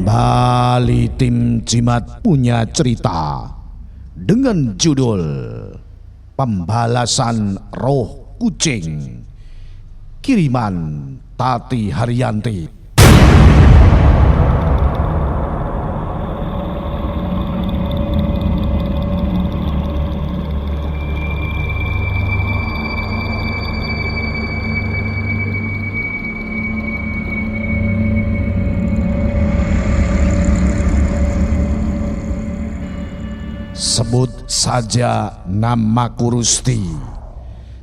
Kembali tim Jimat punya cerita dengan judul Pembalasan Roh Kucing, kiriman Tati Haryanti. Sebut saja namaku Rusdi.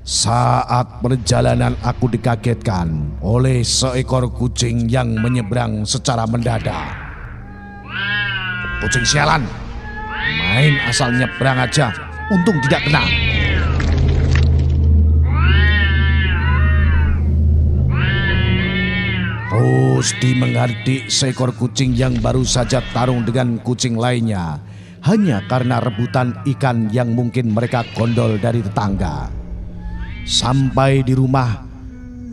Saat perjalanan aku dikagetkan oleh seekor kucing yang menyeberang secara mendadak. Kucing sialan, main asal nyebrang aja, untung tidak kena. Rusdi menghardik seekor kucing yang baru saja tarung dengan kucing lainnya, hanya karena rebutan ikan yang mungkin mereka gondol dari tetangga. Sampai di rumah,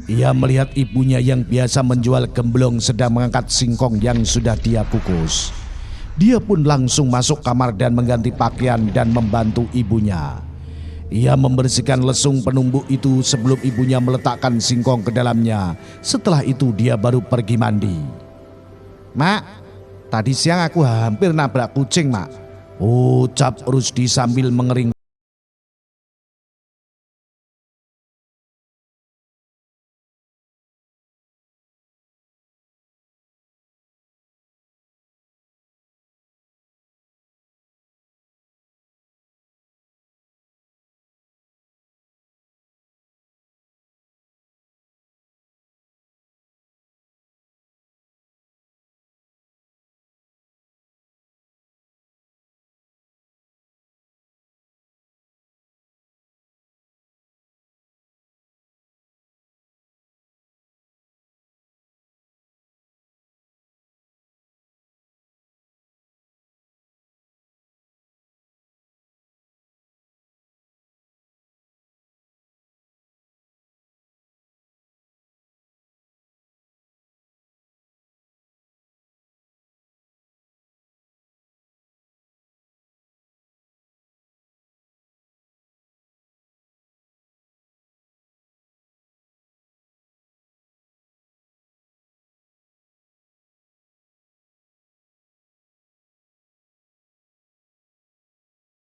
ia melihat ibunya yang biasa menjual gemblong sedang mengangkat singkong yang sudah dia kukus. Dia pun langsung masuk kamar dan mengganti pakaian dan membantu ibunya. Ia membersihkan lesung penumbuk itu sebelum ibunya meletakkan singkong ke dalamnya. Setelah itu dia baru pergi mandi. "Mak, tadi siang aku hampir nabrak kucing, Mak," ucap Rusdi sambil mengering.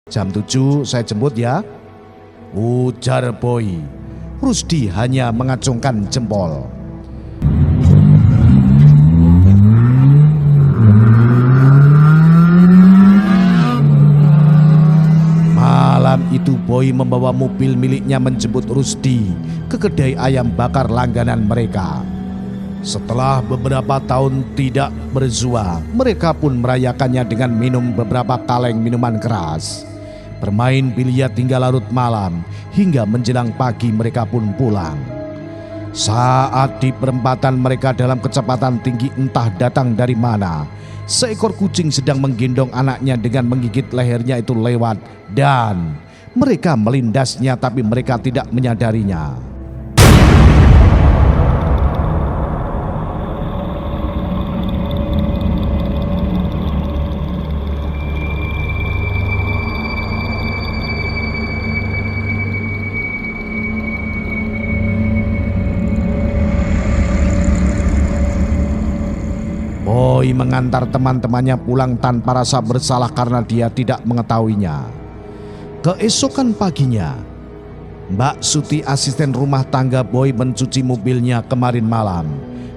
"Jam 7 saya jemput ya," ujar Boy. Rusdi hanya mengacungkan jempol. Malam itu Boy membawa mobil miliknya menjemput Rusdi ke kedai ayam bakar langganan mereka. Setelah beberapa tahun tidak bersua, mereka pun merayakannya dengan minum beberapa kaleng minuman keras, bermain biliar hingga larut malam, hingga menjelang pagi mereka pun pulang. Saat di perempatan mereka dalam kecepatan tinggi entah datang dari mana, seekor kucing sedang menggendong anaknya dengan menggigit lehernya itu lewat, dan mereka melindasnya tapi mereka tidak menyadarinya. Boy mengantar teman-temannya pulang tanpa rasa bersalah karena dia tidak mengetahuinya. Keesokan paginya, Mbak Suti, asisten rumah tangga Boy, mencuci mobilnya kemarin malam.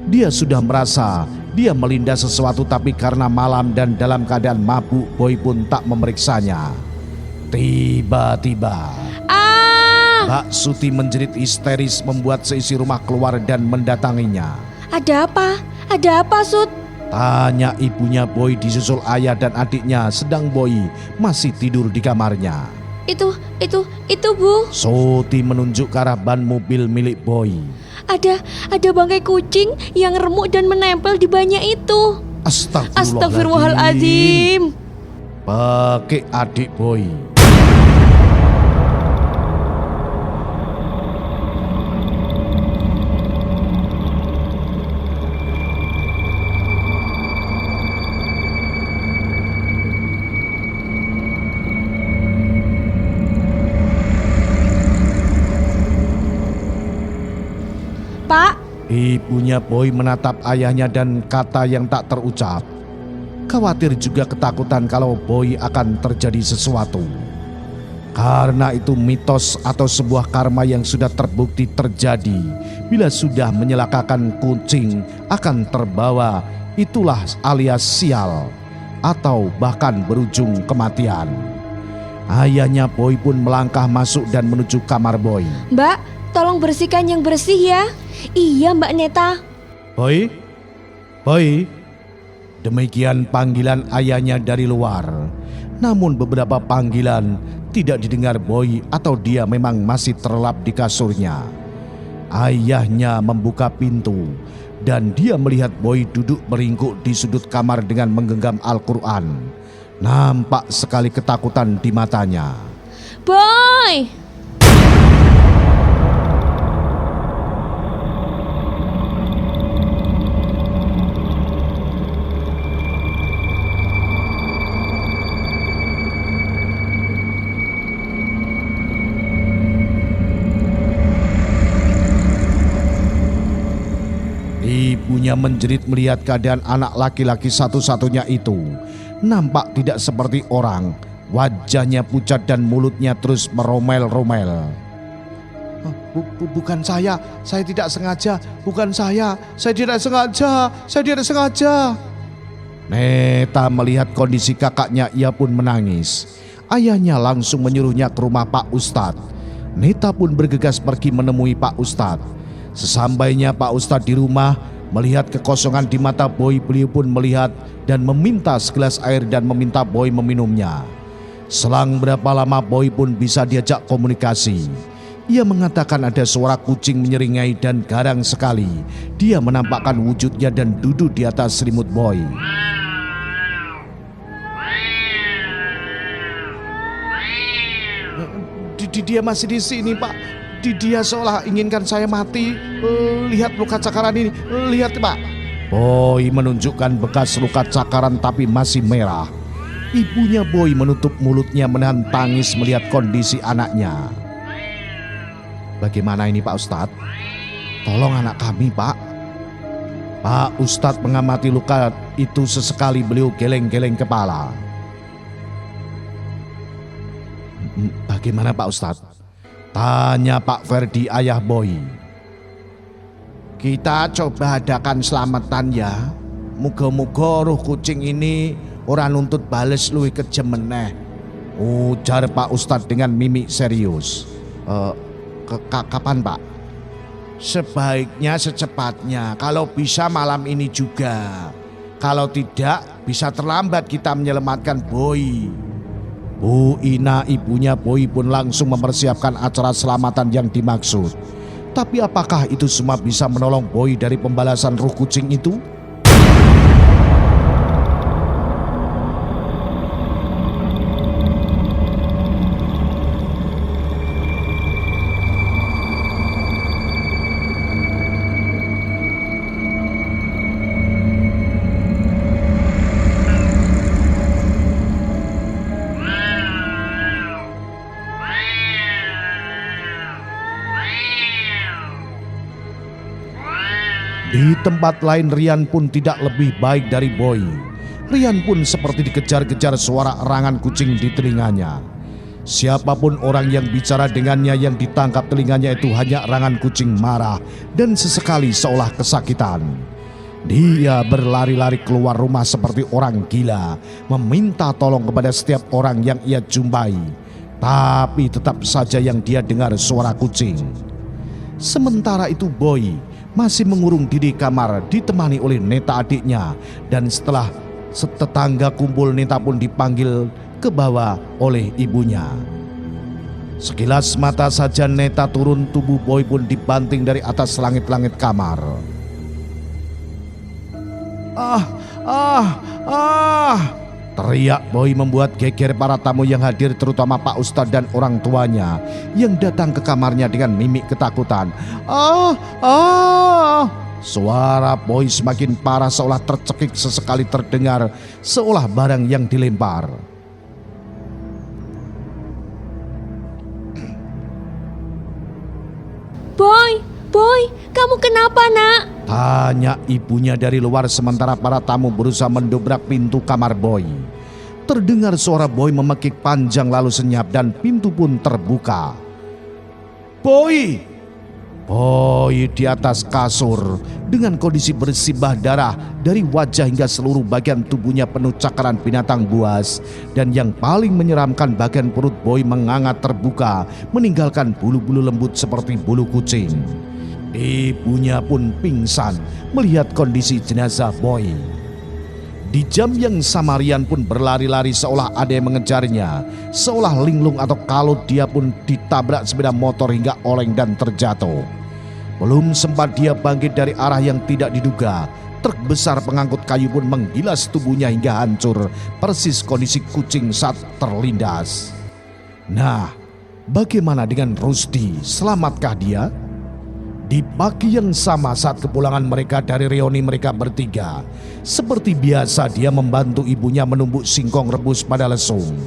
Dia sudah merasa dia melindas sesuatu, tapi karena malam dan dalam keadaan mabuk, Boy pun tak memeriksanya. Tiba-tiba Mbak Suti menjerit histeris membuat seisi rumah keluar dan mendatanginya. "Ada apa? Ada apa, Sut?" tanya ibunya Boy disusul ayah dan adiknya, sedang Boy masih tidur di kamarnya. Itu Bu. Suti menunjuk ke arah ban mobil milik Boy. Ada bangkai kucing yang remuk dan menempel di bannya itu. Astagfirullahaladzim. Pakai adik Boy. Ibunya Boy menatap ayahnya dan kata yang tak terucap. Khawatir juga ketakutan kalau Boy akan terjadi sesuatu. Karena itu mitos atau sebuah karma yang sudah terbukti terjadi. Bila sudah menyelakakan kucing akan terbawa, itulah alias sial atau bahkan berujung kematian. Ayahnya Boy pun melangkah masuk dan menuju kamar Boy. Mbak, tolong bersihkan yang bersih ya. Iya Mbak Neta. Boy, Boy. Demikian panggilan ayahnya dari luar. Namun beberapa panggilan tidak didengar Boy atau dia memang masih terlelap di kasurnya. Ayahnya membuka pintu dan dia melihat Boy duduk meringkuk di sudut kamar dengan menggenggam Al-Quran. Nampak sekali ketakutan di matanya. Boy! Ibunya menjerit melihat keadaan anak laki-laki satu-satunya itu. Nampak tidak seperti orang. Wajahnya pucat dan mulutnya terus meromel-romel. Bukan saya tidak sengaja. Bukan saya tidak sengaja. Saya tidak sengaja. Neta melihat kondisi kakaknya, ia pun menangis. Ayahnya langsung menyuruhnya ke rumah Pak Ustadz. Neta pun bergegas pergi menemui Pak Ustadz. Sesampainya Pak Ustadz di rumah, melihat kekosongan di mata Boy, beliau pun melihat dan meminta segelas air dan meminta Boy meminumnya. Selang berapa lama Boy pun bisa diajak komunikasi. Ia mengatakan ada suara kucing menyeringai dan garang sekali. Dia menampakkan wujudnya dan duduk di atas selimut Boy. Dia masih di sini, Pak. Dia seolah inginkan saya mati. Lihat luka cakaran ini. Lihat, Pak. Boy menunjukkan bekas luka cakaran tapi masih merah. Ibunya Boy menutup mulutnya menahan tangis melihat kondisi anaknya. Bagaimana ini Pak Ustadz? Tolong anak kami, Pak. Pak Ustadz mengamati luka itu, sesekali beliau geleng-geleng kepala. Bagaimana Pak Ustadz? Tanya Pak Ferdi, ayah Boy. Kita coba adakan selamatan ya. Muga-muga roh kucing ini ora nuntut bales luwih kejem meneh. Ujar Pak Ustadz dengan mimik serius. Kapan Pak? Sebaiknya secepatnya. Kalau bisa malam ini juga. Kalau tidak bisa terlambat kita menyelamatkan Boy. Bu Ina, ibunya Boy pun langsung mempersiapkan acara selamatan yang dimaksud. Tapi apakah itu semua bisa menolong Boy dari pembalasan roh kucing itu? Di tempat lain Rian pun tidak lebih baik dari Boy. Rian pun seperti dikejar-kejar suara erangan kucing di telinganya. Siapapun orang yang bicara dengannya, yang ditangkap telinganya itu hanya erangan kucing marah dan sesekali seolah kesakitan. Dia berlari-lari keluar rumah seperti orang gila, meminta tolong kepada setiap orang yang ia jumpai. Tapi tetap saja yang dia dengar suara kucing. Sementara itu Boy masih mengurung diri kamar ditemani oleh Neta adiknya, dan setelah tetangga kumpul Neta pun dipanggil ke bawah oleh ibunya. Sekilas mata saja Neta turun, tubuh Boy pun dibanting dari atas langit-langit kamar. Teriak Boy membuat geger para tamu yang hadir, terutama Pak Ustadz dan orang tuanya yang datang ke kamarnya dengan mimik ketakutan. Suara Boy semakin parah, seolah tercekik, sesekali terdengar seolah barang yang dilempar. Boy, kamu kenapa nak? Tanya ibunya dari luar sementara para tamu berusaha mendobrak pintu kamar Boy. Terdengar suara Boy memekik panjang lalu senyap dan pintu pun terbuka. Boy! Boy di atas kasur dengan kondisi bersibah darah dari wajah hingga seluruh bagian tubuhnya penuh cakaran binatang buas, dan yang paling menyeramkan bagian perut Boy menganga terbuka meninggalkan bulu-bulu lembut seperti bulu kucing. Ibunya pun pingsan melihat kondisi jenazah Boy. Di jam yang sama Rian pun berlari-lari seolah ada yang mengejarnya. Seolah linglung atau kalut dia pun ditabrak sepeda motor hingga oleng dan terjatuh. Belum sempat dia bangkit dari arah yang tidak diduga, truk besar pengangkut kayu pun menggilas tubuhnya hingga hancur, persis kondisi kucing saat terlindas. Nah, bagaimana dengan Rusdi? Selamatkah dia? Di pagi yang sama saat kepulangan mereka dari reuni mereka bertiga, seperti biasa dia membantu ibunya menumbuk singkong rebus pada lesung.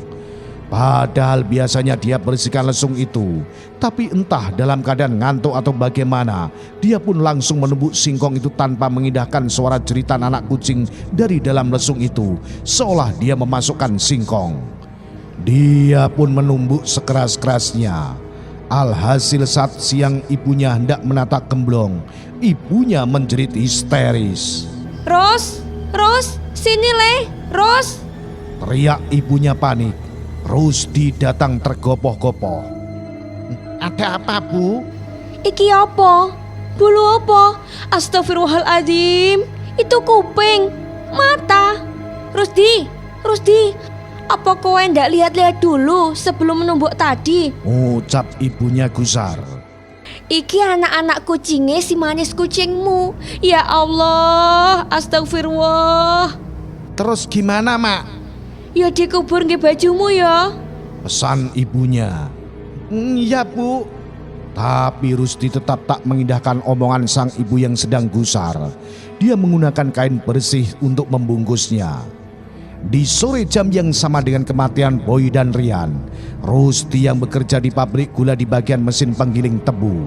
Padahal biasanya dia bersihkan lesung itu, tapi entah dalam keadaan ngantuk atau bagaimana, dia pun langsung menumbuk singkong itu tanpa mengindahkan suara jeritan anak kucing dari dalam lesung itu, seolah dia memasukkan singkong. Dia pun menumbuk sekeras-kerasnya. Alhasil saat siang ibunya hendak menata gemblong, ibunya menjerit histeris. Ros, sini Le, Ros. Teriak ibunya panik. Rusdi datang tergopoh-gopoh. Ada apa, Bu? Iki apa? Bulu apa? Astagfirullahaladzim. Itu kuping, mata. Rusdi, apa kowe ndak lihat-lihat dulu sebelum menumbuk tadi? Ucap ibunya gusar. Iki anak-anak kucingnya si manis kucingmu. Ya Allah, astagfirullah. Terus gimana, Mak? Ya dikubur nggih bajumu ya. Pesan ibunya. Iya, Bu. Tapi Rusdi tetap tak mengindahkan omongan sang ibu yang sedang gusar. Dia menggunakan kain bersih untuk membungkusnya. Di sore jam yang sama dengan kematian Boy dan Rian, Rusdi yang bekerja di pabrik gula di bagian mesin penggiling tebu.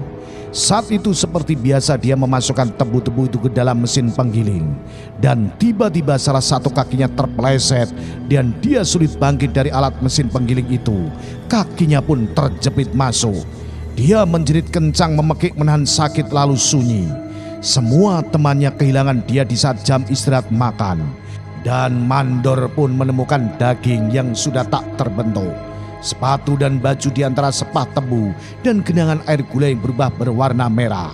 Saat itu seperti biasa dia memasukkan tebu-tebu itu ke dalam mesin penggiling. Dan tiba-tiba salah satu kakinya terpeleset dan dia sulit bangkit dari alat mesin penggiling itu. Kakinya pun terjepit masuk. Dia menjerit kencang memekik menahan sakit lalu sunyi. Semua temannya kehilangan dia di saat jam istirahat makan. Dan mandor pun menemukan daging yang sudah tak terbentuk. Sepatu dan baju di antara sepah tebu dan genangan air gula yang berubah berwarna merah.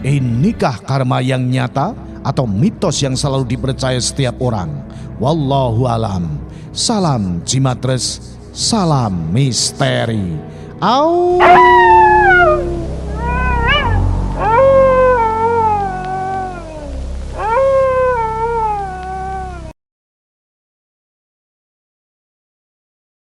Inikah karma yang nyata atau mitos yang selalu dipercaya setiap orang? Wallahu alam. Salam Jimatres, salam misteri. Au.